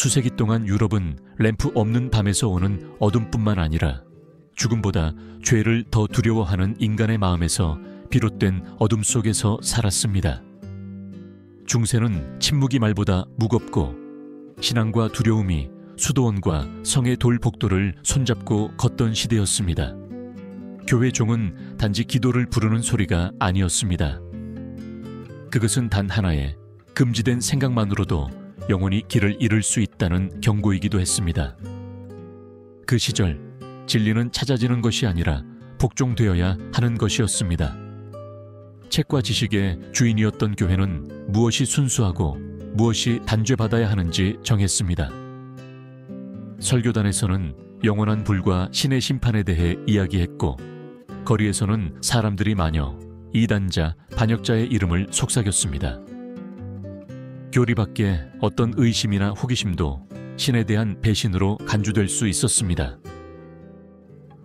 수세기 동안 유럽은 램프 없는 밤에서 오는 어둠뿐만 아니라 죽음보다 죄를 더 두려워하는 인간의 마음에서 비롯된 어둠 속에서 살았습니다. 중세는 침묵이 말보다 무겁고 신앙과 두려움이 수도원과 성의 돌복도를 손잡고 걷던 시대였습니다. 교회 종은 단지 기도를 부르는 소리가 아니었습니다. 그것은 단 하나의 금지된 생각만으로도 영혼이 길을 잃을 수 있다는 경고이기도 했습니다. 그 시절 진리는 찾아지는 것이 아니라 복종되어야 하는 것이었습니다. 책과 지식의 주인이었던 교회는 무엇이 순수하고 무엇이 단죄받아야 하는지 정했습니다. 설교단에서는 영원한 불과 신의 심판에 대해 이야기했고, 거리에서는 사람들이 마녀, 이단자, 반역자의 이름을 속삭였습니다. 교리 밖에 어떤 의심이나 호기심도 신에 대한 배신으로 간주될 수 있었습니다.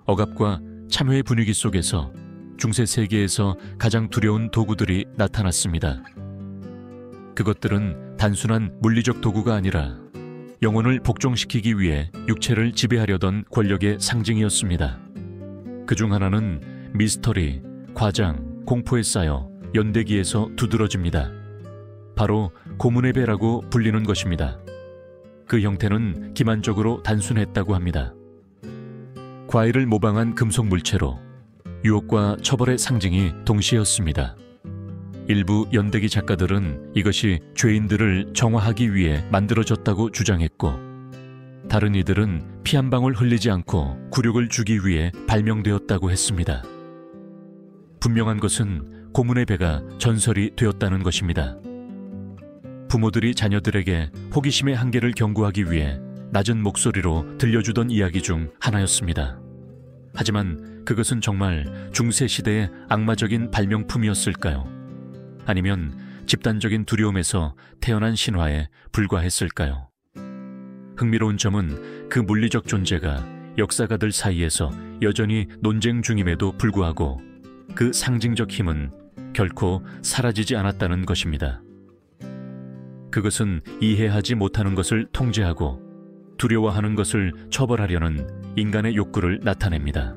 억압과 참회의 분위기 속에서 중세 세계에서 가장 두려운 도구들이 나타났습니다. 그것들은 단순한 물리적 도구가 아니라 영혼을 복종시키기 위해 육체를 지배하려던 권력의 상징이었습니다. 그중 하나는 미스터리, 과장, 공포에 쌓여 연대기에서 두드러집니다. 바로 고문의 배라고 불리는 것입니다. 그 형태는 기만적으로 단순했다고 합니다. 과일을 모방한 금속 물체로 유혹과 처벌의 상징이 동시였습니다. 일부 연대기 작가들은 이것이 죄인들을 정화하기 위해 만들어졌다고 주장했고, 다른 이들은 피 한 방울 흘리지 않고 굴욕을 주기 위해 발명되었다고 했습니다. 분명한 것은 고문의 배가 전설이 되었다는 것입니다. 부모들이 자녀들에게 호기심의 한계를 경고하기 위해 낮은 목소리로 들려주던 이야기 중 하나였습니다. 하지만 그것은 정말 중세 시대의 악마적인 발명품이었을까요? 아니면 집단적인 두려움에서 태어난 신화에 불과했을까요? 흥미로운 점은 그 물리적 존재가 역사가들 사이에서 여전히 논쟁 중임에도 불구하고 그 상징적 힘은 결코 사라지지 않았다는 것입니다. 그것은 이해하지 못하는 것을 통제하고 두려워하는 것을 처벌하려는 인간의 욕구를 나타냅니다.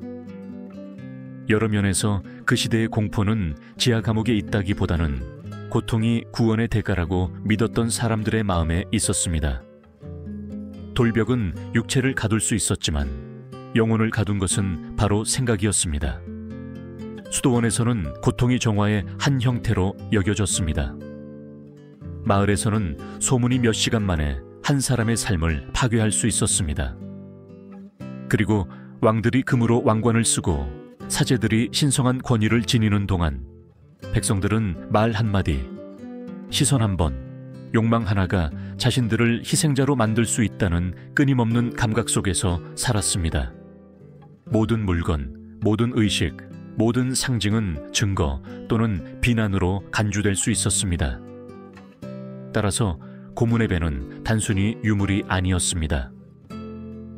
여러 면에서 그 시대의 공포는 지하 감옥에 있다기보다는 고통이 구원의 대가라고 믿었던 사람들의 마음에 있었습니다. 돌벽은 육체를 가둘 수 있었지만 영혼을 가둔 것은 바로 생각이었습니다. 수도원에서는 고통이 정화의 한 형태로 여겨졌습니다. 마을에서는 소문이 몇 시간 만에 한 사람의 삶을 파괴할 수 있었습니다. 그리고 왕들이 금으로 왕관을 쓰고 사제들이 신성한 권위를 지니는 동안 백성들은 말 한마디, 시선 한 번, 욕망 하나가 자신들을 희생자로 만들 수 있다는 끊임없는 감각 속에서 살았습니다. 모든 물건, 모든 의식, 모든 상징은 증거 또는 비난으로 간주될 수 있었습니다. 따라서 고문의 배는 단순히 유물이 아니었습니다.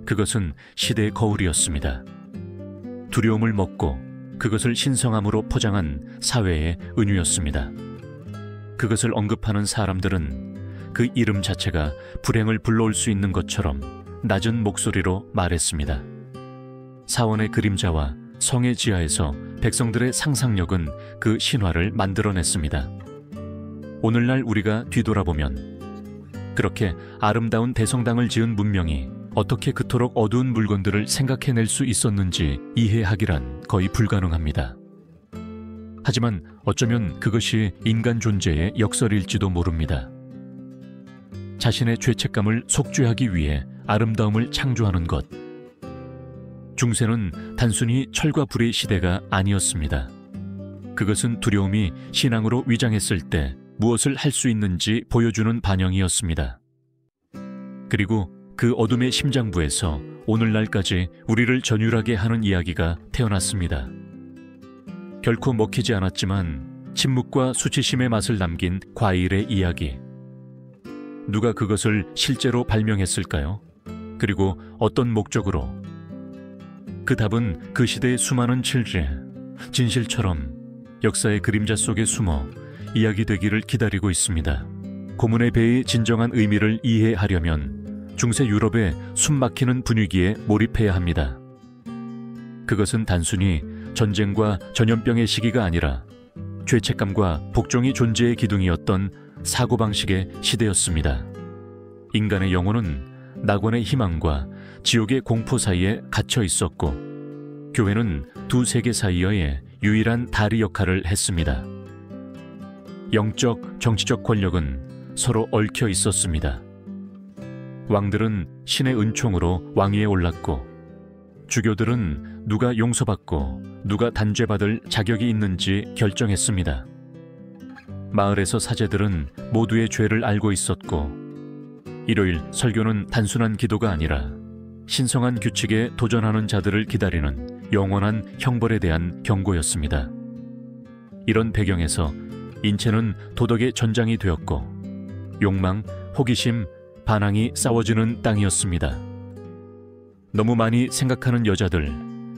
그것은 시대의 거울이었습니다. 두려움을 먹고 그것을 신성함으로 포장한 사회의 은유였습니다. 그것을 언급하는 사람들은 그 이름 자체가 불행을 불러올 수 있는 것처럼 낮은 목소리로 말했습니다. 사원의 그림자와 성의 지하에서 백성들의 상상력은 그 신화를 만들어냈습니다. 오늘날 우리가 뒤돌아보면 그렇게 아름다운 대성당을 지은 문명이 어떻게 그토록 어두운 물건들을 생각해낼 수 있었는지 이해하기란 거의 불가능합니다. 하지만 어쩌면 그것이 인간 존재의 역설일지도 모릅니다. 자신의 죄책감을 속죄하기 위해 아름다움을 창조하는 것. 중세는 단순히 철과 불의 시대가 아니었습니다. 그것은 두려움이 신앙으로 위장했을 때 무엇을 할 수 있는지 보여주는 반영이었습니다. 그리고 그 어둠의 심장부에서 오늘날까지 우리를 전율하게 하는 이야기가 태어났습니다. 결코 먹히지 않았지만 침묵과 수치심의 맛을 남긴 과일의 이야기. 누가 그것을 실제로 발명했을까요? 그리고 어떤 목적으로? 그 답은 그 시대의 수많은 실제, 진실처럼 역사의 그림자 속에 숨어 이야기되기를 기다리고 있습니다. 고문의 배의 진정한 의미를 이해하려면 중세 유럽의 숨막히는 분위기에 몰입해야 합니다. 그것은 단순히 전쟁과 전염병의 시기가 아니라 죄책감과 복종이 존재의 기둥이었던 사고방식의 시대였습니다. 인간의 영혼은 낙원의 희망과 지옥의 공포 사이에 갇혀 있었고, 교회는 두 세계 사이의 유일한 다리 역할을 했습니다. 영적, 정치적 권력은 서로 얽혀 있었습니다. 왕들은 신의 은총으로 왕위에 올랐고, 주교들은 누가 용서받고 누가 단죄받을 자격이 있는지 결정했습니다. 마을에서 사제들은 모두의 죄를 알고 있었고, 일요일 설교는 단순한 기도가 아니라 신성한 규칙에 도전하는 자들을 기다리는 영원한 형벌에 대한 경고였습니다. 이런 배경에서 인체는 도덕의 전장이 되었고, 욕망, 호기심, 반항이 싸워지는 땅이었습니다. 너무 많이 생각하는 여자들,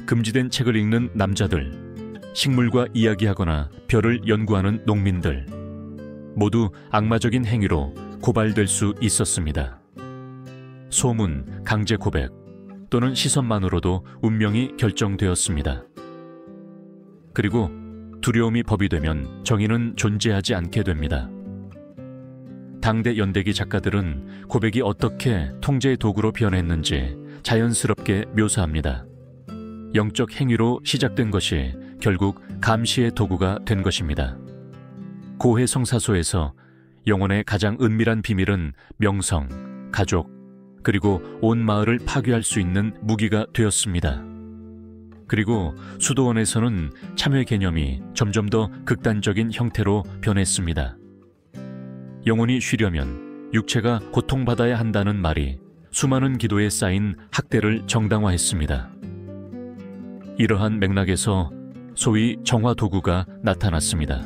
금지된 책을 읽는 남자들, 식물과 이야기하거나 별을 연구하는 농민들, 모두 악마적인 행위로 고발될 수 있었습니다. 소문, 강제 고백 또는 시선만으로도 운명이 결정되었습니다. 그리고 두려움이 법이 되면 정의는 존재하지 않게 됩니다. 당대 연대기 작가들은 고백이 어떻게 통제의 도구로 변했는지 자연스럽게 묘사합니다. 영적 행위로 시작된 것이 결국 감시의 도구가 된 것입니다. 고해 성사소에서 영혼의 가장 은밀한 비밀은 명성, 가족, 그리고 온 마을을 파괴할 수 있는 무기가 되었습니다. 그리고 수도원에서는 참회 개념이 점점 더 극단적인 형태로 변했습니다. 영혼이 쉬려면 육체가 고통받아야 한다는 말이 수많은 기도에 쌓인 학대를 정당화했습니다. 이러한 맥락에서 소위 정화 도구가 나타났습니다.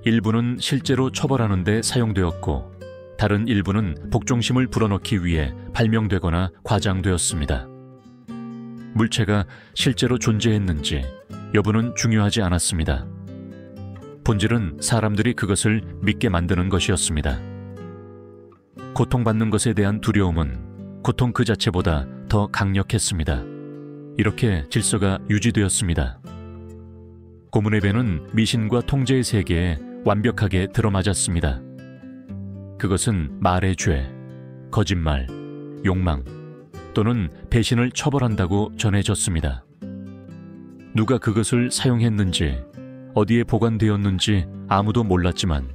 일부는 실제로 처벌하는 데 사용되었고, 다른 일부는 복종심을 불어넣기 위해 발명되거나 과장되었습니다. 물체가 실제로 존재했는지 여부는 중요하지 않았습니다. 본질은 사람들이 그것을 믿게 만드는 것이었습니다. 고통받는 것에 대한 두려움은 고통 그 자체보다 더 강력했습니다. 이렇게 질서가 유지되었습니다. 고문의 배는 미신과 통제의 세계에 완벽하게 들어맞았습니다. 그것은 말의 죄, 거짓말, 욕망 또는 배신을 처벌한다고 전해졌습니다. 누가 그것을 사용했는지, 어디에 보관되었는지 아무도 몰랐지만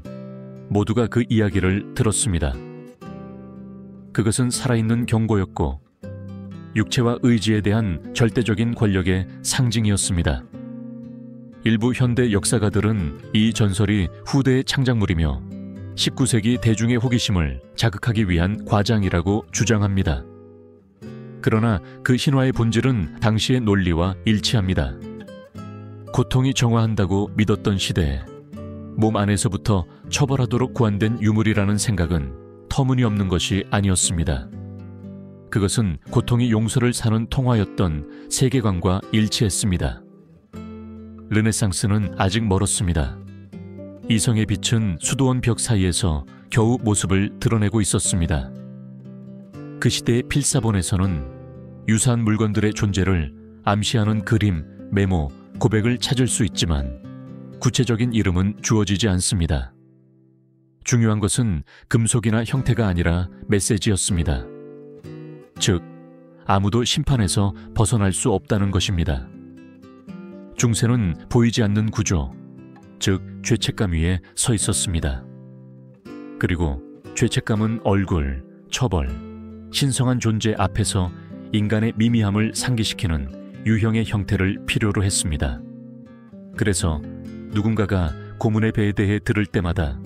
모두가 그 이야기를 들었습니다. 그것은 살아있는 경고였고, 육체와 의지에 대한 절대적인 권력의 상징이었습니다. 일부 현대 역사가들은 이 전설이 후대의 창작물이며 19세기 대중의 호기심을 자극하기 위한 과장이라고 주장합니다. 그러나 그 신화의 본질은 당시의 논리와 일치합니다. 고통이 정화한다고 믿었던 시대에 몸 안에서부터 처벌하도록 구안된 유물이라는 생각은 터무니없는 것이 아니었습니다. 그것은 고통이 용서를 사는 통화였던 세계관과 일치했습니다. 르네상스는 아직 멀었습니다. 이성의 빛은 수도원 벽 사이에서 겨우 모습을 드러내고 있었습니다. 그 시대의 필사본에서는 유사한 물건들의 존재를 암시하는 그림, 메모, 고백을 찾을 수 있지만 구체적인 이름은 주어지지 않습니다. 중요한 것은 금속이나 형태가 아니라 메시지였습니다. 즉, 아무도 심판에서 벗어날 수 없다는 것입니다. 중세는 보이지 않는 구조, 즉 죄책감 위에 서 있었습니다. 그리고 죄책감은 얼굴, 처벌, 신성한 존재 앞에서 인간의 미미함을 상기시키는 유형의 형태를 필요로 했습니다. 그래서 누군가가 고문의 배에 대해 들을 때마다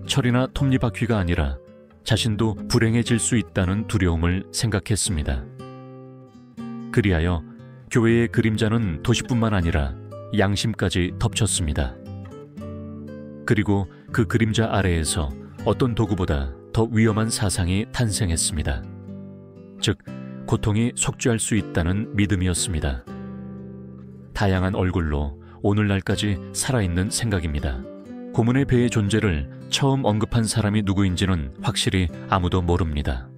철이나 톱니바퀴가 아니라 자신도 불행해질 수 있다는 두려움을 생각했습니다. 그리하여 교회의 그림자는 도시뿐만 아니라 양심까지 덮쳤습니다. 그리고 그 그림자 아래에서 어떤 도구보다 더 위험한 사상이 탄생했습니다. 즉, 고통이 속죄할 수 있다는 믿음이었습니다. 다양한 얼굴로 오늘날까지 살아있는 생각입니다. 고문의 배의 존재를 처음 언급한 사람이 누구인지는 확실히 아무도 모릅니다.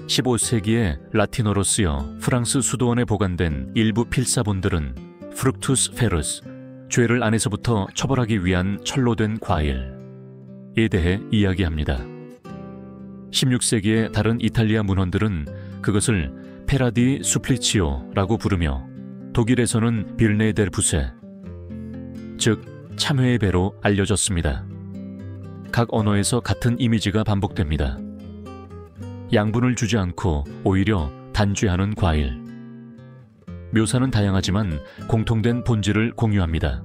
15세기에 라틴어로 쓰여 프랑스 수도원에 보관된 일부 필사본들은 프루크투스 페루스, 죄를 안에서부터 처벌하기 위한 철로 된 과일에 대해 이야기합니다. 16세기의 다른 이탈리아 문헌들은 그것을 페라디 수플리치오라고 부르며 독일에서는 빌네 델 부세, 즉 참회의 배로 알려졌습니다. 각 언어에서 같은 이미지가 반복됩니다. 양분을 주지 않고 오히려 단죄하는 과일. 묘사는 다양하지만 공통된 본질을 공유합니다.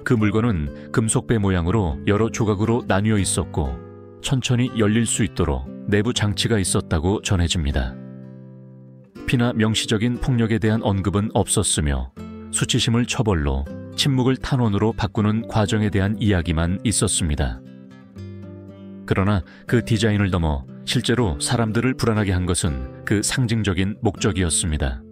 그 물건은 금속배 모양으로 여러 조각으로 나뉘어 있었고 천천히 열릴 수 있도록 내부 장치가 있었다고 전해집니다. 피나 명시적인 폭력에 대한 언급은 없었으며 수치심을 처벌로 침묵을 탄원으로 바꾸는 과정에 대한 이야기만 있었습니다. 그러나 그 디자인을 넘어 실제로 사람들을 불안하게 한 것은 그 상징적인 목적이었습니다.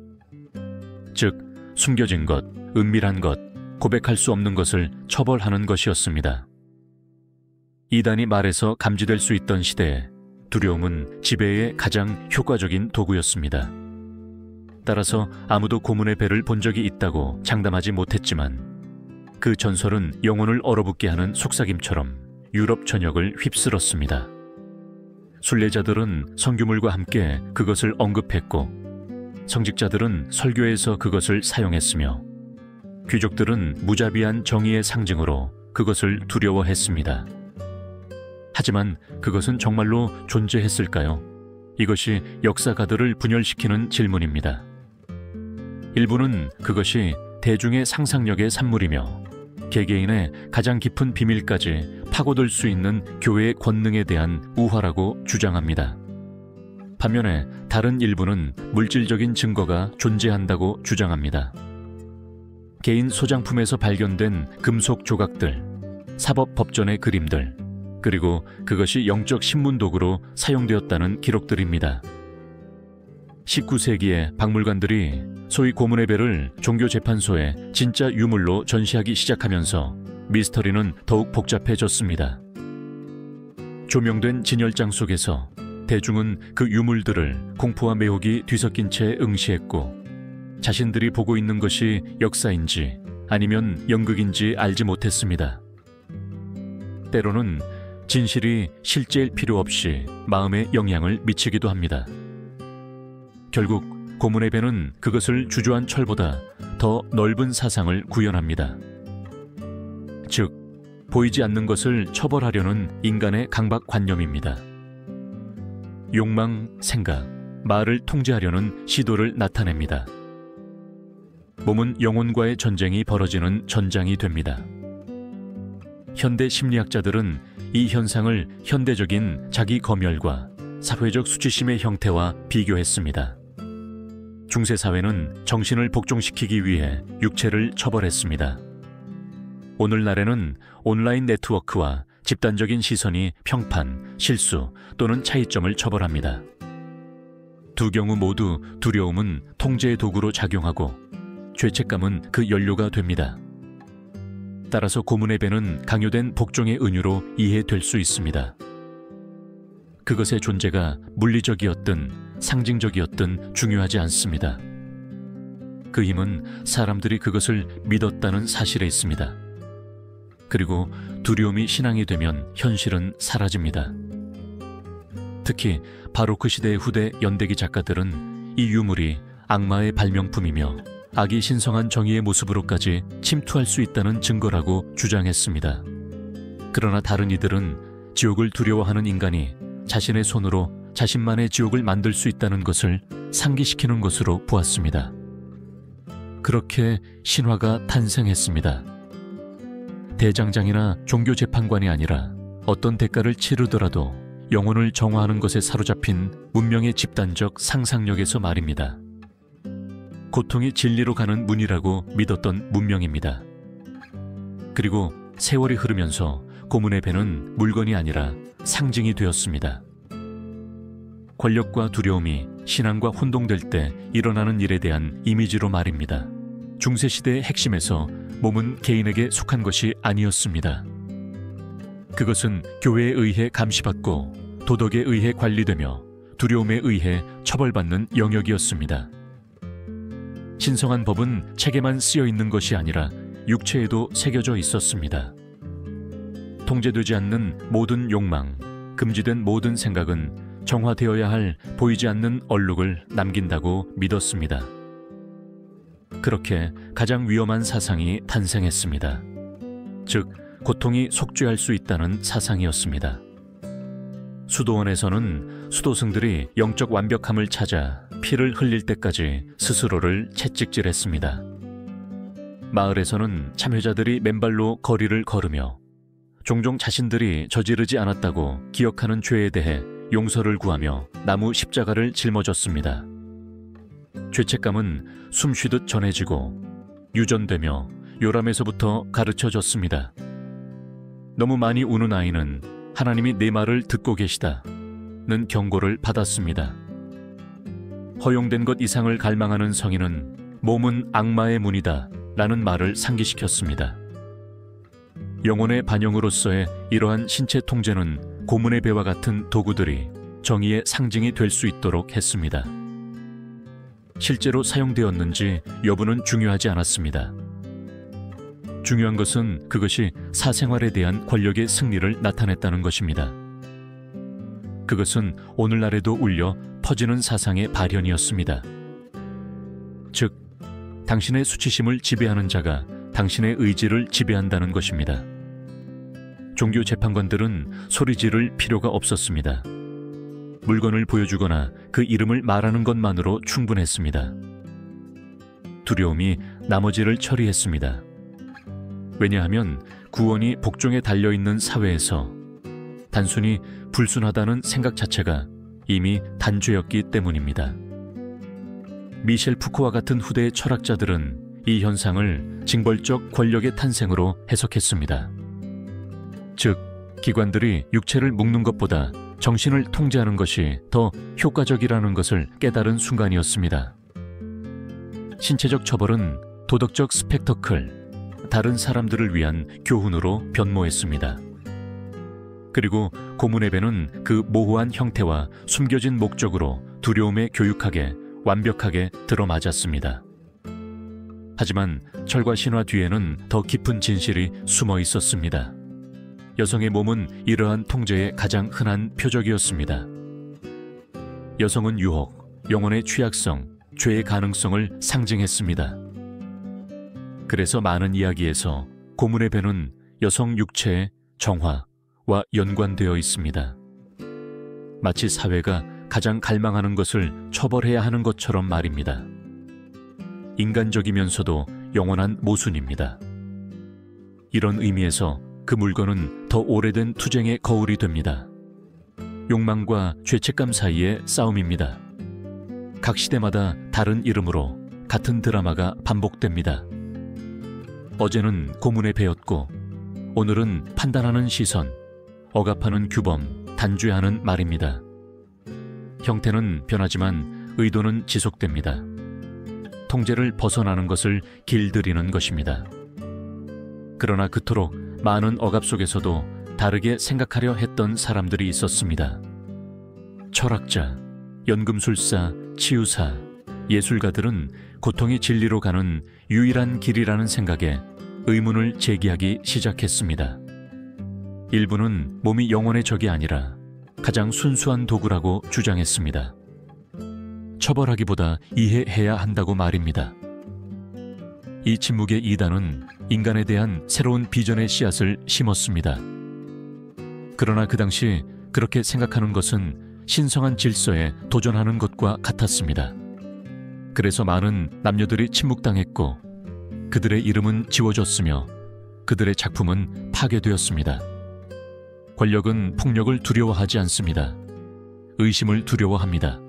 즉, 숨겨진 것, 은밀한 것, 고백할 수 없는 것을 처벌하는 것이었습니다. 이단이 말에서 감지될 수 있던 시대에 두려움은 지배의 가장 효과적인 도구였습니다. 따라서 아무도 고문의 배를 본 적이 있다고 장담하지 못했지만 그 전설은 영혼을 얼어붙게 하는 속삭임처럼 유럽 전역을 휩쓸었습니다. 순례자들은 성규물과 함께 그것을 언급했고 성직자들은 설교에서 그것을 사용했으며 귀족들은 무자비한 정의의 상징으로 그것을 두려워했습니다. 하지만 그것은 정말로 존재했을까요? 이것이 역사가들을 분열시키는 질문입니다. 일부는 그것이 대중의 상상력의 산물이며 개개인의 가장 깊은 비밀까지 파고들 수 있는 교회의 권능에 대한 우화라고 주장합니다. 반면에 다른 일부는 물질적인 증거가 존재한다고 주장합니다. 개인 소장품에서 발견된 금속 조각들, 사법법전의 그림들, 그리고 그것이 영적 신문도구로 사용되었다는 기록들입니다. 19세기에 박물관들이 소위 고문의 배를 종교재판소에 진짜 유물로 전시하기 시작하면서 미스터리는 더욱 복잡해졌습니다. 조명된 진열장 속에서 대중은 그 유물들을 공포와 매혹이 뒤섞인 채 응시했고 자신들이 보고 있는 것이 역사인지 아니면 연극인지 알지 못했습니다. 때로는 진실이 실제일 필요 없이 마음에 영향을 미치기도 합니다. 결국 고문의 배는 그것을 주저한 철보다 더 넓은 사상을 구현합니다. 즉, 보이지 않는 것을 처벌하려는 인간의 강박관념입니다. 욕망, 생각, 말을 통제하려는 시도를 나타냅니다. 몸은 영혼과의 전쟁이 벌어지는 전장이 됩니다. 현대 심리학자들은 이 현상을 현대적인 자기 검열과 사회적 수치심의 형태와 비교했습니다. 중세사회는 정신을 복종시키기 위해 육체를 처벌했습니다. 오늘날에는 온라인 네트워크와 집단적인 시선이 평판, 실수 또는 차이점을 처벌합니다. 두 경우 모두 두려움은 통제의 도구로 작용하고 죄책감은 그 연료가 됩니다. 따라서 고문의 배는 강요된 복종의 은유로 이해될 수 있습니다. 그것의 존재가 물리적이었든 상징적이었든 중요하지 않습니다. 그 힘은 사람들이 그것을 믿었다는 사실에 있습니다. 그리고 두려움이 신앙이 되면 현실은 사라집니다. 특히 바로크 시대의 후대 연대기 작가들은 이 유물이 악마의 발명품이며 악이 신성한 정의의 모습으로까지 침투할 수 있다는 증거라고 주장했습니다. 그러나 다른 이들은 지옥을 두려워하는 인간이 자신의 손으로 자신만의 지옥을 만들 수 있다는 것을 상기시키는 것으로 보았습니다. 그렇게 신화가 탄생했습니다. 대장장이나 종교재판관이 아니라 어떤 대가를 치르더라도 영혼을 정화하는 것에 사로잡힌 문명의 집단적 상상력에서 말입니다. 고통이 진리로 가는 문이라고 믿었던 문명입니다. 그리고 세월이 흐르면서 고문의 배는 물건이 아니라 상징이 되었습니다. 권력과 두려움이 신앙과 혼동될 때 일어나는 일에 대한 이미지로 말입니다. 중세시대의 핵심에서 몸은 개인에게 속한 것이 아니었습니다. 그것은 교회에 의해 감시받고 도덕에 의해 관리되며 두려움에 의해 처벌받는 영역이었습니다. 신성한 법은 책에만 쓰여 있는 것이 아니라 육체에도 새겨져 있었습니다. 통제되지 않는 모든 욕망, 금지된 모든 생각은 정화되어야 할 보이지 않는 얼룩을 남긴다고 믿었습니다. 그렇게 가장 위험한 사상이 탄생했습니다. 즉, 고통이 속죄할 수 있다는 사상이었습니다. 수도원에서는 수도승들이 영적 완벽함을 찾아 피를 흘릴 때까지 스스로를 채찍질했습니다. 마을에서는 참여자들이 맨발로 거리를 걸으며 종종 자신들이 저지르지 않았다고 기억하는 죄에 대해 용서를 구하며 나무 십자가를 짊어졌습니다. 죄책감은 숨쉬듯 전해지고 유전되며 요람에서부터 가르쳐졌습니다. 너무 많이 우는 아이는 하나님이 내 말을 듣고 계시다는 경고를 받았습니다. 허용된 것 이상을 갈망하는 성인은 몸은 악마의 문이다 라는 말을 상기시켰습니다. 영혼의 반영으로서의 이러한 신체 통제는 고문의 배와 같은 도구들이 정의의 상징이 될 수 있도록 했습니다. 실제로 사용되었는지 여부는 중요하지 않았습니다. 중요한 것은 그것이 사생활에 대한 권력의 승리를 나타냈다는 것입니다. 그것은 오늘날에도 울려 퍼지는 사상의 발현이었습니다. 즉, 당신의 수치심을 지배하는 자가 당신의 의지를 지배한다는 것입니다. 종교 재판관들은 소리 지를 필요가 없었습니다. 물건을 보여주거나 그 이름을 말하는 것만으로 충분했습니다. 두려움이 나머지를 처리했습니다. 왜냐하면 구원이 복종에 달려있는 사회에서 단순히 불순하다는 생각 자체가 이미 단죄였기 때문입니다. 미셸 푸코와 같은 후대의 철학자들은 이 현상을 징벌적 권력의 탄생으로 해석했습니다. 즉, 기관들이 육체를 묶는 것보다 정신을 통제하는 것이 더 효과적이라는 것을 깨달은 순간이었습니다. 신체적 처벌은 도덕적 스펙터클, 다른 사람들을 위한 교훈으로 변모했습니다. 그리고 고문의 배는 그 모호한 형태와 숨겨진 목적으로 두려움에 교육하게 완벽하게 들어맞았습니다. 하지만 철과 신화 뒤에는 더 깊은 진실이 숨어 있었습니다. 여성의 몸은 이러한 통제의 가장 흔한 표적이었습니다. 여성은 유혹, 영혼의 취약성, 죄의 가능성을 상징했습니다. 그래서 많은 이야기에서 고문의 배는 여성 육체의 정화와 연관되어 있습니다. 마치 사회가 가장 갈망하는 것을 처벌해야 하는 것처럼 말입니다. 인간적이면서도 영원한 모순입니다. 이런 의미에서 그 물건은 더 오래된 투쟁의 거울이 됩니다. 욕망과 죄책감 사이의 싸움입니다. 각 시대마다 다른 이름으로 같은 드라마가 반복됩니다. 어제는 고문의 배였고 오늘은 판단하는 시선, 억압하는 규범, 단죄하는 말입니다. 형태는 변하지만 의도는 지속됩니다. 통제를 벗어나는 것을 길들이는 것입니다. 그러나 그토록 많은 억압 속에서도 다르게 생각하려 했던 사람들이 있었습니다. 철학자, 연금술사, 치유사, 예술가들은 고통이 진리로 가는 유일한 길이라는 생각에 의문을 제기하기 시작했습니다. 일부는 몸이 영혼의 적이 아니라 가장 순수한 도구라고 주장했습니다. 처벌하기보다 이해해야 한다고 말입니다. 이 침묵의 이단은 인간에 대한 새로운 비전의 씨앗을 심었습니다. 그러나 그 당시 그렇게 생각하는 것은 신성한 질서에 도전하는 것과 같았습니다. 그래서 많은 남녀들이 침묵당했고 그들의 이름은 지워졌으며 그들의 작품은 파괴되었습니다. 권력은 폭력을 두려워하지 않습니다. 의심을 두려워합니다.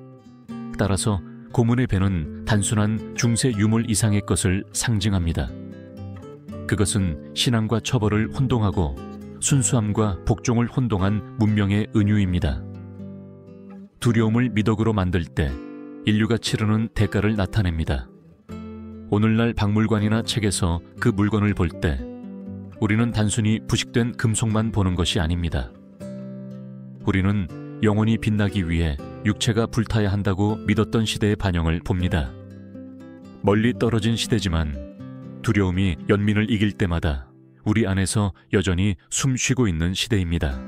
따라서 고문의 배는 단순한 중세 유물 이상의 것을 상징합니다. 그것은 신앙과 처벌을 혼동하고 순수함과 복종을 혼동한 문명의 은유입니다. 두려움을 미덕으로 만들 때 인류가 치르는 대가를 나타냅니다. 오늘날 박물관이나 책에서 그 물건을 볼 때 우리는 단순히 부식된 금속만 보는 것이 아닙니다. 우리는 영원히 빛나기 위해 육체가 불타야 한다고 믿었던 시대의 반영을 봅니다. 멀리 떨어진 시대지만 두려움이 연민을 이길 때마다 우리 안에서 여전히 숨쉬고 있는 시대입니다.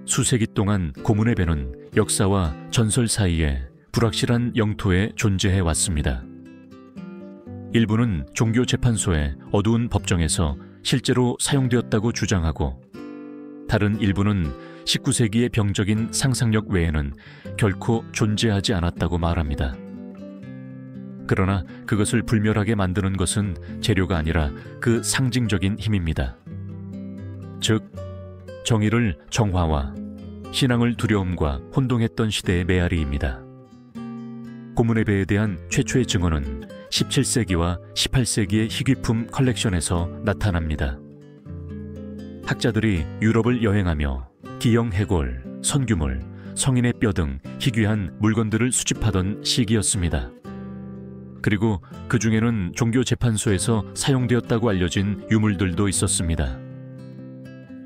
수세기 동안 고문의 배는 역사와 전설 사이에 불확실한 영토에 존재해 왔습니다. 일부는 종교재판소의 어두운 법정에서 실제로 사용되었다고 주장하고, 다른 일부는 19세기의 병적인 상상력 외에는 결코 존재하지 않았다고 말합니다. 그러나 그것을 불멸하게 만드는 것은 재료가 아니라 그 상징적인 힘입니다. 즉, 정의를 정화와 신앙을 두려움과 혼동했던 시대의 메아리입니다. 고문의 배에 대한 최초의 증언은 17세기와 18세기의 희귀품 컬렉션에서 나타납니다. 학자들이 유럽을 여행하며 기형 해골, 선규물, 성인의 뼈 등 희귀한 물건들을 수집하던 시기였습니다. 그리고 그 중에는 종교재판소에서 사용되었다고 알려진 유물들도 있었습니다.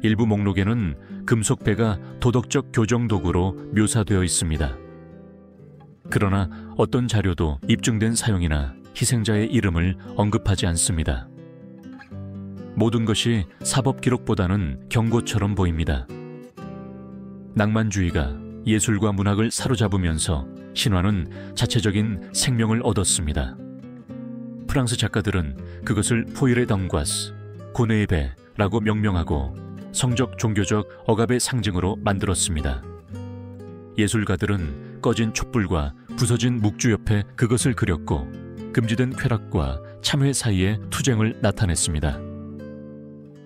일부 목록에는 금속배가 도덕적 교정 도구로 묘사되어 있습니다. 그러나 어떤 자료도 입증된 사용이나 희생자의 이름을 언급하지 않습니다. 모든 것이 사법 기록보다는 경고처럼 보입니다. 낭만주의가 예술과 문학을 사로잡으면서 신화는 자체적인 생명을 얻었습니다. 프랑스 작가들은 그것을 포일의 덩과스, 고뇌의 배라고 명명하고 성적 종교적 억압의 상징으로 만들었습니다. 예술가들은 꺼진 촛불과 부서진 묵주 옆에 그것을 그렸고 금지된 쾌락과 참회 사이에 투쟁을 나타냈습니다.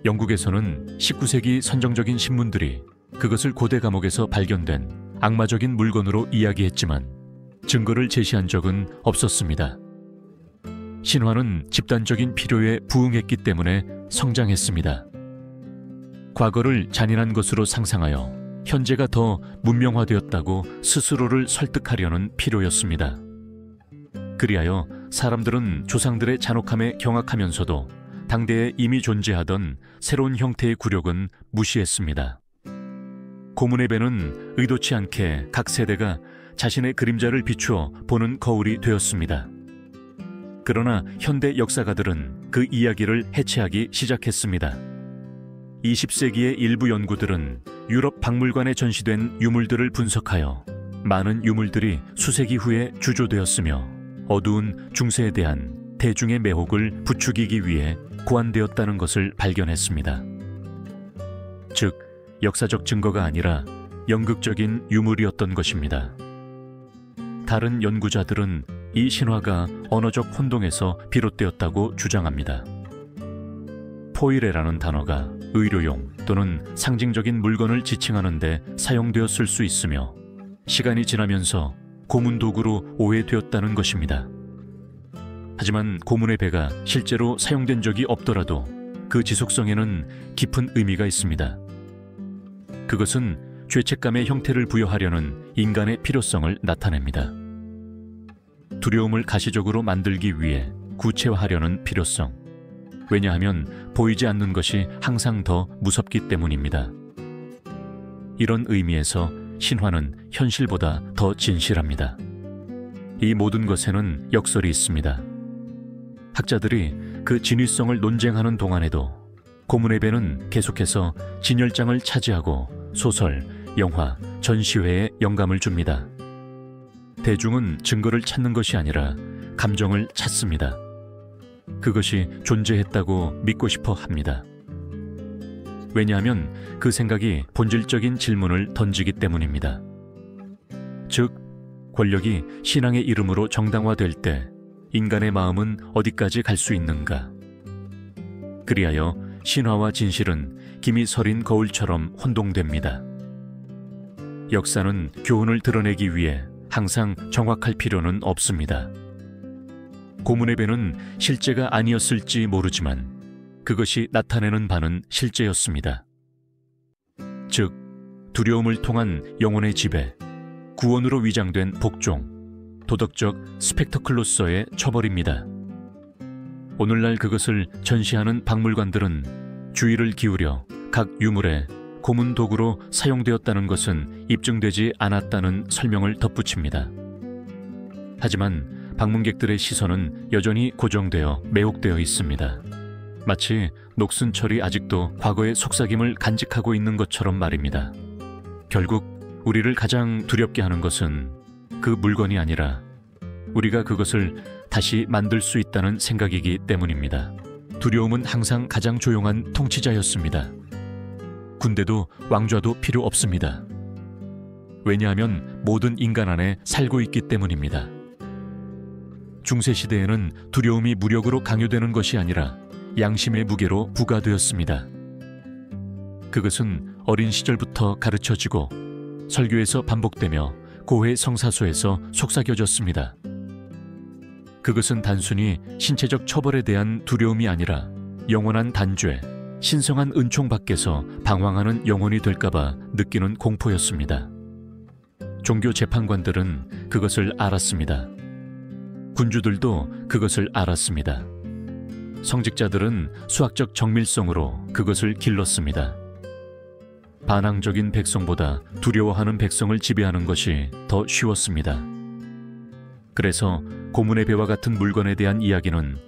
영국에서는 19세기 선정적인 신문들이 그것을 고대 감옥에서 발견된 악마적인 물건으로 이야기했지만 증거를 제시한 적은 없었습니다. 신화는 집단적인 필요에 부응했기 때문에 성장했습니다. 과거를 잔인한 것으로 상상하여 현재가 더 문명화되었다고 스스로를 설득하려는 필요였습니다. 그리하여 사람들은 조상들의 잔혹함에 경악하면서도 당대에 이미 존재하던 새로운 형태의 굴욕은 무시했습니다. 고문의 배는 의도치 않게 각 세대가 자신의 그림자를 비추어 보는 거울이 되었습니다. 그러나 현대 역사가들은 그 이야기를 해체하기 시작했습니다. 20세기의 일부 연구들은 유럽 박물관에 전시된 유물들을 분석하여 많은 유물들이 수세기 후에 주조되었으며 어두운 중세에 대한 대중의 매혹을 부추기기 위해 고안되었다는 것을 발견했습니다. 즉, 역사적 증거가 아니라 연극적인 유물이었던 것입니다. 다른 연구자들은 이 신화가 언어적 혼동에서 비롯되었다고 주장합니다. 포이레라는 단어가 의료용 또는 상징적인 물건을 지칭하는 데 사용되었을 수 있으며 시간이 지나면서 고문 도구로 오해되었다는 것입니다. 하지만 고문의 배가 실제로 사용된 적이 없더라도 그 지속성에는 깊은 의미가 있습니다. 그것은 죄책감의 형태를 부여하려는 인간의 필요성을 나타냅니다. 두려움을 가시적으로 만들기 위해 구체화하려는 필요성. 왜냐하면 보이지 않는 것이 항상 더 무섭기 때문입니다. 이런 의미에서 신화는 현실보다 더 진실합니다. 이 모든 것에는 역설이 있습니다. 학자들이 그 진위성을 논쟁하는 동안에도 고문의 배는 계속해서 진열장을 차지하고 소설, 영화, 전시회에 영감을 줍니다. 대중은 증거를 찾는 것이 아니라 감정을 찾습니다. 그것이 존재했다고 믿고 싶어 합니다. 왜냐하면 그 생각이 본질적인 질문을 던지기 때문입니다. 즉, 권력이 신앙의 이름으로 정당화될 때 인간의 마음은 어디까지 갈 수 있는가? 그리하여 신화와 진실은 김이 서린 거울처럼 혼동됩니다. 역사는 교훈을 드러내기 위해 항상 정확할 필요는 없습니다. 고문의 배는 실제가 아니었을지 모르지만 그것이 나타내는 바는 실제였습니다. 즉, 두려움을 통한 영혼의 지배, 구원으로 위장된 복종, 도덕적 스펙터클로서의 처벌입니다. 오늘날 그것을 전시하는 박물관들은 주의를 기울여 각 유물에 고문 도구로 사용되었다는 것은 입증되지 않았다는 설명을 덧붙입니다. 하지만 방문객들의 시선은 여전히 고정되어 매혹되어 있습니다. 마치 녹슨철이 아직도 과거의 속삭임을 간직하고 있는 것처럼 말입니다. 결국 우리를 가장 두렵게 하는 것은 그 물건이 아니라 우리가 그것을 다시 만들 수 있다는 생각이기 때문입니다. 두려움은 항상 가장 조용한 통치자였습니다. 군대도 왕좌도 필요 없습니다. 왜냐하면 모든 인간 안에 살고 있기 때문입니다. 중세시대에는 두려움이 무력으로 강요되는 것이 아니라 양심의 무게로 부과되었습니다. 그것은 어린 시절부터 가르쳐지고 설교에서 반복되며 고해 성사소에서 속삭여졌습니다. 그것은 단순히 신체적 처벌에 대한 두려움이 아니라 영원한 단죄, 신성한 은총 밖에서 방황하는 영혼이 될까봐 느끼는 공포였습니다. 종교 재판관들은 그것을 알았습니다. 군주들도 그것을 알았습니다. 성직자들은 수학적 정밀성으로 그것을 길렀습니다. 반항적인 백성보다 두려워하는 백성을 지배하는 것이 더 쉬웠습니다. 그래서 고문의 배와 같은 물건에 대한 이야기는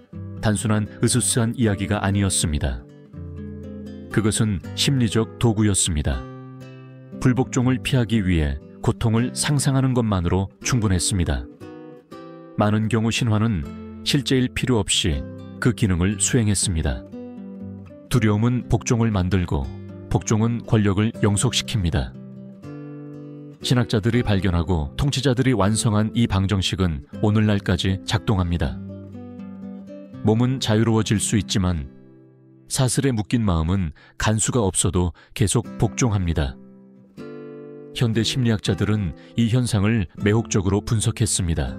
단순한 으스스한 이야기가 아니었습니다. 그것은 심리적 도구였습니다. 불복종을 피하기 위해 고통을 상상하는 것만으로 충분했습니다. 많은 경우 신화는 실제일 필요 없이 그 기능을 수행했습니다. 두려움은 복종을 만들고 복종은 권력을 영속시킵니다. 신학자들이 발견하고 통치자들이 완성한 이 방정식은 오늘날까지 작동합니다. 몸은 자유로워질 수 있지만 사슬에 묶인 마음은 간수가 없어도 계속 복종합니다. 현대 심리학자들은 이 현상을 매혹적으로 분석했습니다.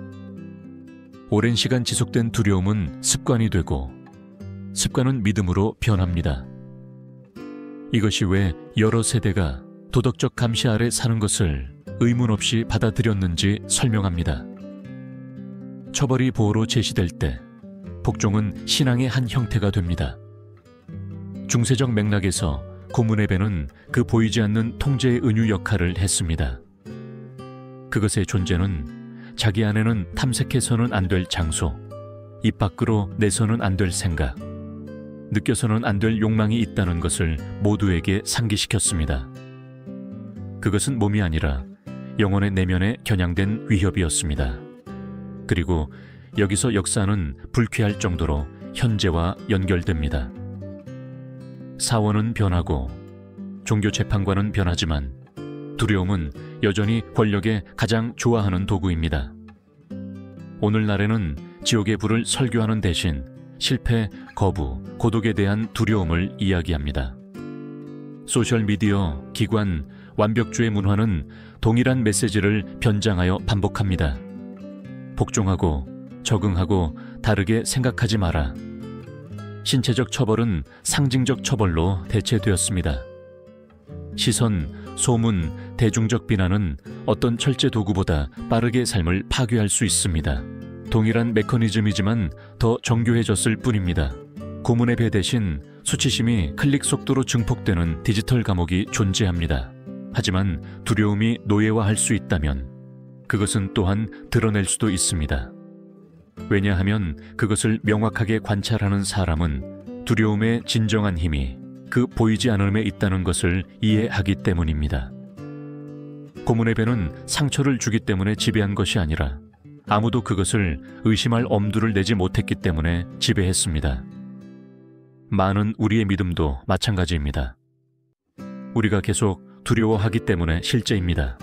오랜 시간 지속된 두려움은 습관이 되고 습관은 믿음으로 변합니다. 이것이 왜 여러 세대가 도덕적 감시 아래 사는 것을 의문 없이 받아들였는지 설명합니다. 처벌이 보호로 제시될 때 복종은 신앙의 한 형태가 됩니다. 중세적 맥락에서 고문의 배는 그 보이지 않는 통제의 은유 역할을 했습니다. 그것의 존재는 자기 안에는 탐색해서는 안 될 장소, 입 밖으로 내서는 안 될 생각, 느껴서는 안 될 욕망이 있다는 것을 모두에게 상기시켰습니다. 그것은 몸이 아니라 영혼의 내면에 겨냥된 위협이었습니다. 그리고 여기서 역사는 불쾌할 정도로 현재와 연결됩니다. 사원은 변하고 종교 재판관은 변하지만 두려움은 여전히 권력에 가장 좋아하는 도구입니다. 오늘날에는 지옥의 불을 설교하는 대신 실패, 거부, 고독에 대한 두려움을 이야기합니다. 소셜미디어, 기관, 완벽주의 문화는 동일한 메시지를 변장하여 반복합니다. 복종하고 적응하고 다르게 생각하지 마라. 신체적 처벌은 상징적 처벌로 대체되었습니다. 시선, 소문, 대중적 비난은 어떤 철제 도구보다 빠르게 삶을 파괴할 수 있습니다. 동일한 메커니즘이지만 더 정교해졌을 뿐입니다. 고문의 배 대신 수치심이 클릭 속도로 증폭되는 디지털 감옥이 존재합니다. 하지만 두려움이 노예화할 수 있다면 그것은 또한 드러낼 수도 있습니다. 왜냐하면 그것을 명확하게 관찰하는 사람은 두려움의 진정한 힘이 그 보이지 않음에 있다는 것을 이해하기 때문입니다. 고문의 배는 상처를 주기 때문에 지배한 것이 아니라 아무도 그것을 의심할 엄두를 내지 못했기 때문에 지배했습니다. 많은 우리의 믿음도 마찬가지입니다. 우리가 계속 두려워하기 때문에 실제입니다.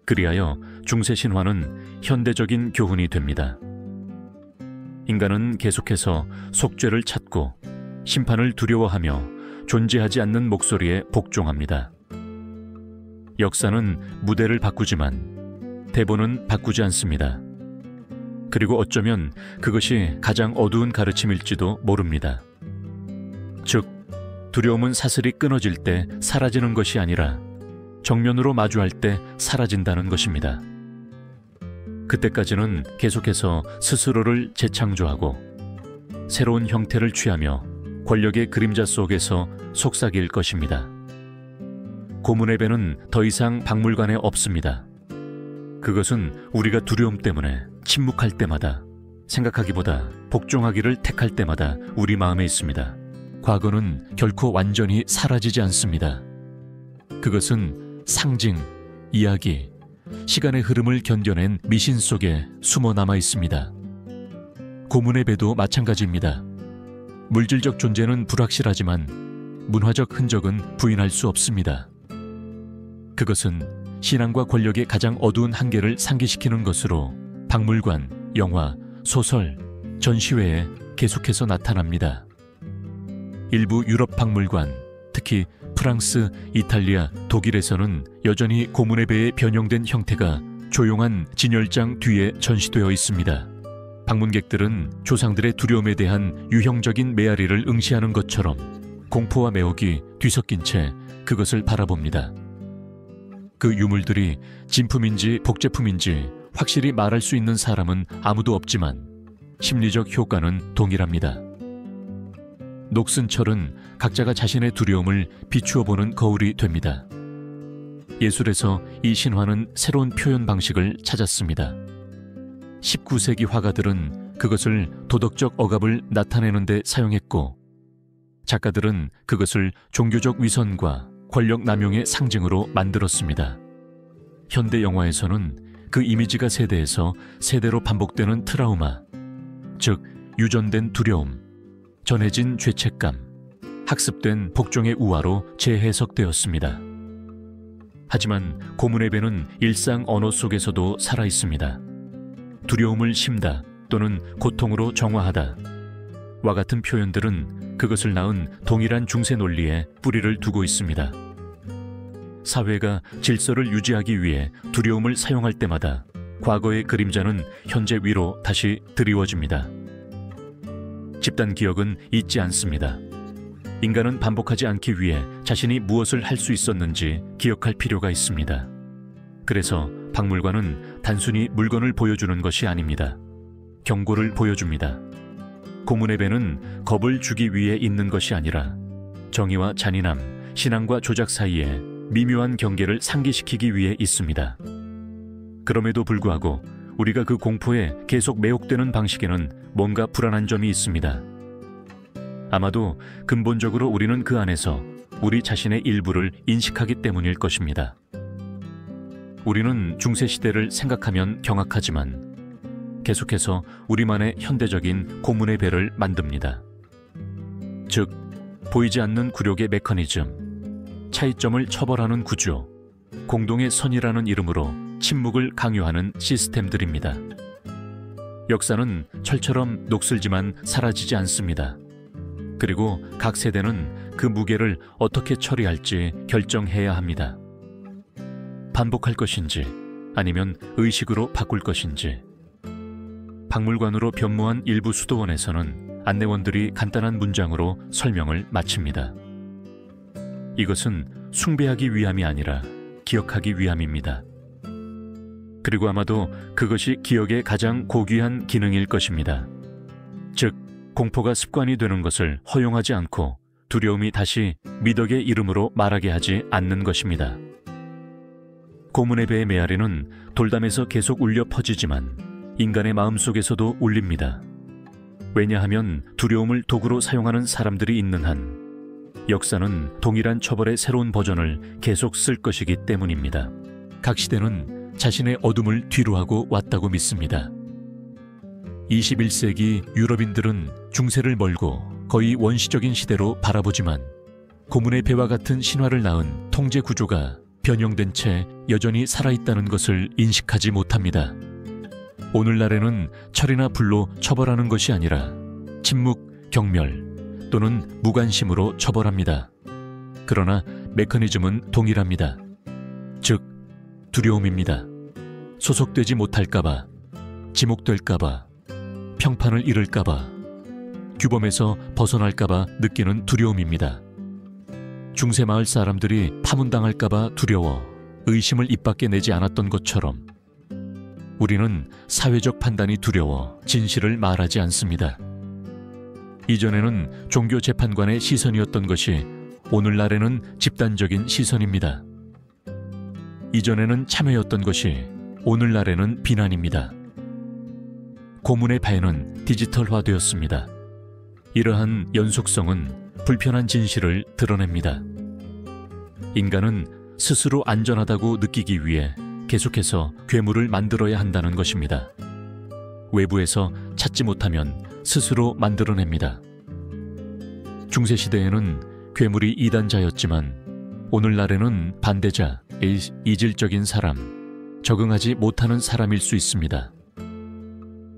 그리하여 중세 신화는 현대적인 교훈이 됩니다. 인간은 계속해서 속죄를 찾고 심판을 두려워하며 존재하지 않는 목소리에 복종합니다. 역사는 무대를 바꾸지만 대본은 바꾸지 않습니다. 그리고 어쩌면 그것이 가장 어두운 가르침일지도 모릅니다. 즉, 두려움은 사슬이 끊어질 때 사라지는 것이 아니라 정면으로 마주할 때 사라진다는 것입니다. 그때까지는 계속해서 스스로를 재창조하고 새로운 형태를 취하며 권력의 그림자 속에서 속삭일 것입니다. 고문의 배는 더 이상 박물관에 없습니다. 그것은 우리가 두려움 때문에 침묵할 때마다, 생각하기보다 복종하기를 택할 때마다 우리 마음에 있습니다. 과거는 결코 완전히 사라지지 않습니다. 그것은 상징, 이야기, 시간의 흐름을 견뎌낸 미신 속에 숨어 남아 있습니다. 고문의 배도 마찬가지입니다. 물질적 존재는 불확실하지만 문화적 흔적은 부인할 수 없습니다. 그것은 신앙과 권력의 가장 어두운 한계를 상기시키는 것으로 박물관, 영화, 소설, 전시회에 계속해서 나타납니다. 일부 유럽 박물관, 특히 프랑스, 이탈리아, 독일에서는 여전히 고문의 배의 변형된 형태가 조용한 진열장 뒤에 전시되어 있습니다. 방문객들은 조상들의 두려움에 대한 유형적인 메아리를 응시하는 것처럼 공포와 매혹이 뒤섞인 채 그것을 바라봅니다. 그 유물들이 진품인지 복제품인지 확실히 말할 수 있는 사람은 아무도 없지만 심리적 효과는 동일합니다. 녹슨 철은 각자가 자신의 두려움을 비추어 보는 거울이 됩니다. 예술에서 이 신화는 새로운 표현 방식을 찾았습니다. 19세기 화가들은 그것을 도덕적 억압을 나타내는 데 사용했고, 작가들은 그것을 종교적 위선과 권력 남용의 상징으로 만들었습니다. 현대 영화에서는 그 이미지가 세대에서 세대로 반복되는 트라우마, 즉 유전된 두려움, 전해진 죄책감, 학습된 복종의 우화로 재해석되었습니다. 하지만 고문의 배는 일상 언어 속에서도 살아있습니다. 두려움을 심다 또는 고통으로 정화하다 와 같은 표현들은 그것을 낳은 동일한 중세 논리에 뿌리를 두고 있습니다. 사회가 질서를 유지하기 위해 두려움을 사용할 때마다 과거의 그림자는 현재 위로 다시 드리워집니다. 집단 기억은 잊지 않습니다. 인간은 반복하지 않기 위해 자신이 무엇을 할 수 있었는지 기억할 필요가 있습니다. 그래서 박물관은 단순히 물건을 보여주는 것이 아닙니다. 경고를 보여줍니다. 고문의 배는 겁을 주기 위해 있는 것이 아니라 정의와 잔인함, 신앙과 조작 사이에 미묘한 경계를 상기시키기 위해 있습니다. 그럼에도 불구하고 우리가 그 공포에 계속 매혹되는 방식에는 뭔가 불안한 점이 있습니다. 아마도 근본적으로 우리는 그 안에서 우리 자신의 일부를 인식하기 때문일 것입니다. 우리는 중세시대를 생각하면 경악하지만 계속해서 우리만의 현대적인 고문의 배를 만듭니다. 즉, 보이지 않는 굴욕의 메커니즘, 차이점을 처벌하는 구조, 공동의 선이라는 이름으로 침묵을 강요하는 시스템들입니다. 역사는 철처럼 녹슬지만 사라지지 않습니다. 그리고 각 세대는 그 무게를 어떻게 처리할지 결정해야 합니다. 반복할 것인지 아니면 의식으로 바꿀 것인지. 박물관으로 변모한 일부 수도원에서는 안내원들이 간단한 문장으로 설명을 마칩니다. 이것은 숭배하기 위함이 아니라 기억하기 위함입니다. 그리고 아마도 그것이 기억의 가장 고귀한 기능일 것입니다. 즉, 공포가 습관이 되는 것을 허용하지 않고 두려움이 다시 미덕의 이름으로 말하게 하지 않는 것입니다. 고문의 배의 메아리는 돌담에서 계속 울려 퍼지지만 인간의 마음속에서도 울립니다. 왜냐하면 두려움을 도구로 사용하는 사람들이 있는 한 역사는 동일한 처벌의 새로운 버전을 계속 쓸 것이기 때문입니다. 각 시대는 자신의 어둠을 뒤로하고 왔다고 믿습니다. 21세기 유럽인들은 중세를 멀고 거의 원시적인 시대로 바라보지만 고문의 배와 같은 신화를 낳은 통제 구조가 변형된 채 여전히 살아있다는 것을 인식하지 못합니다. 오늘날에는 철이나 불로 처벌하는 것이 아니라 침묵, 경멸 또는 무관심으로 처벌합니다. 그러나 메커니즘은 동일합니다. 즉, 두려움입니다. 소속되지 못할까봐, 지목될까봐, 평판을 잃을까봐, 규범에서 벗어날까봐 느끼는 두려움입니다. 중세 마을 사람들이 파문당할까봐 두려워 의심을 입 밖에 내지 않았던 것처럼 우리는 사회적 판단이 두려워 진실을 말하지 않습니다. 이전에는 종교 재판관의 시선이었던 것이 오늘날에는 집단적인 시선입니다. 이전에는 참회였던 것이 오늘날에는 비난입니다. 고문의 배는 디지털화되었습니다. 이러한 연속성은 불편한 진실을 드러냅니다. 인간은 스스로 안전하다고 느끼기 위해 계속해서 괴물을 만들어야 한다는 것입니다. 외부에서 찾지 못하면 스스로 만들어냅니다. 중세시대에는 괴물이 이단자였지만 오늘날에는 반대자, 이질적인 사람, 적응하지 못하는 사람일 수 있습니다.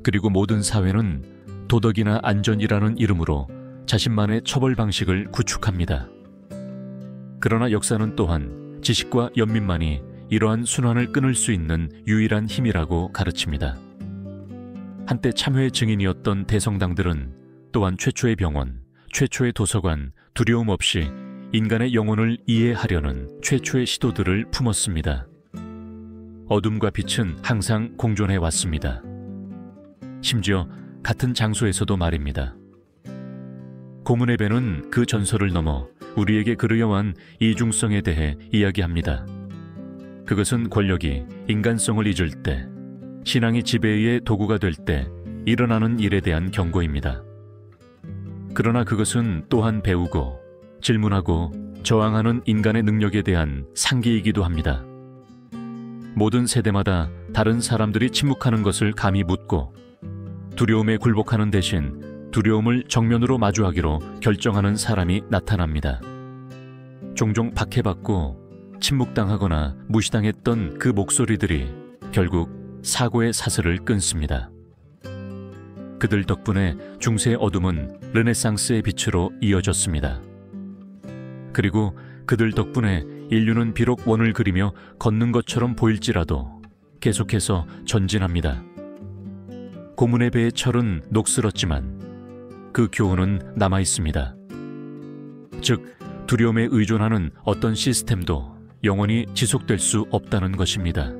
그리고 모든 사회는 도덕이나 안전이라는 이름으로 자신만의 처벌 방식을 구축합니다. 그러나 역사는 또한 지식과 연민만이 이러한 순환을 끊을 수 있는 유일한 힘이라고 가르칩니다. 한때 참회의 증인이었던 대성당들은 또한 최초의 병원, 최초의 도서관, 두려움 없이 인간의 영혼을 이해하려는 최초의 시도들을 품었습니다. 어둠과 빛은 항상 공존해 왔습니다. 심지어 같은 장소에서도 말입니다. 고문의 배는 그 전설을 넘어 우리에게 그려야한 이중성에 대해 이야기합니다. 그것은 권력이 인간성을 잊을 때, 신앙이 지배의 도구가 될 때 일어나는 일에 대한 경고입니다. 그러나 그것은 또한 배우고 질문하고 저항하는 인간의 능력에 대한 상기이기도 합니다. 모든 세대마다 다른 사람들이 침묵하는 것을 감히 묻고 두려움에 굴복하는 대신 두려움을 정면으로 마주하기로 결정하는 사람이 나타납니다. 종종 박해받고 침묵당하거나 무시당했던 그 목소리들이 결국 사고의 사슬을 끊습니다. 그들 덕분에 중세의 어둠은 르네상스의 빛으로 이어졌습니다. 그리고 그들 덕분에 인류는 비록 원을 그리며 걷는 것처럼 보일지라도 계속해서 전진합니다. 고문의 배의 철은 녹슬었지만 그 교훈은 남아있습니다. 즉, 두려움에 의존하는 어떤 시스템도 영원히 지속될 수 없다는 것입니다.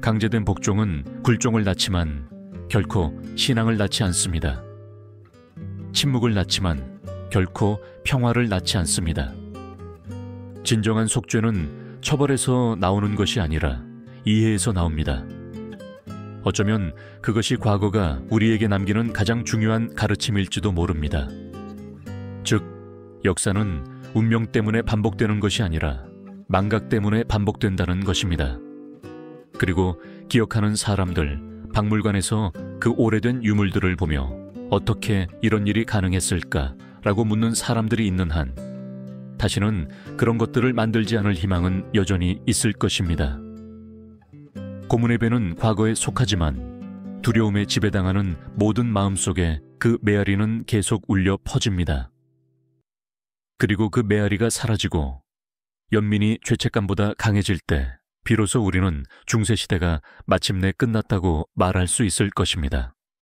강제된 복종은 굴종을 낳지만 결코 신앙을 낳지 않습니다. 침묵을 낳지만 결코 평화를 낳지 않습니다. 진정한 속죄는 처벌에서 나오는 것이 아니라 이해에서 나옵니다. 어쩌면 그것이 과거가 우리에게 남기는 가장 중요한 가르침일지도 모릅니다. 즉, 역사는 운명 때문에 반복되는 것이 아니라 망각 때문에 반복된다는 것입니다. 그리고 기억하는 사람들, 박물관에서 그 오래된 유물들을 보며 어떻게 이런 일이 가능했을까라고 묻는 사람들이 있는 한 다시는 그런 것들을 만들지 않을 희망은 여전히 있을 것입니다. 고문의 배는 과거에 속하지만 두려움에 지배당하는 모든 마음속에 그 메아리는 계속 울려 퍼집니다. 그리고 그 메아리가 사라지고 연민이 죄책감보다 강해질 때 비로소 우리는 중세시대가 마침내 끝났다고 말할 수 있을 것입니다.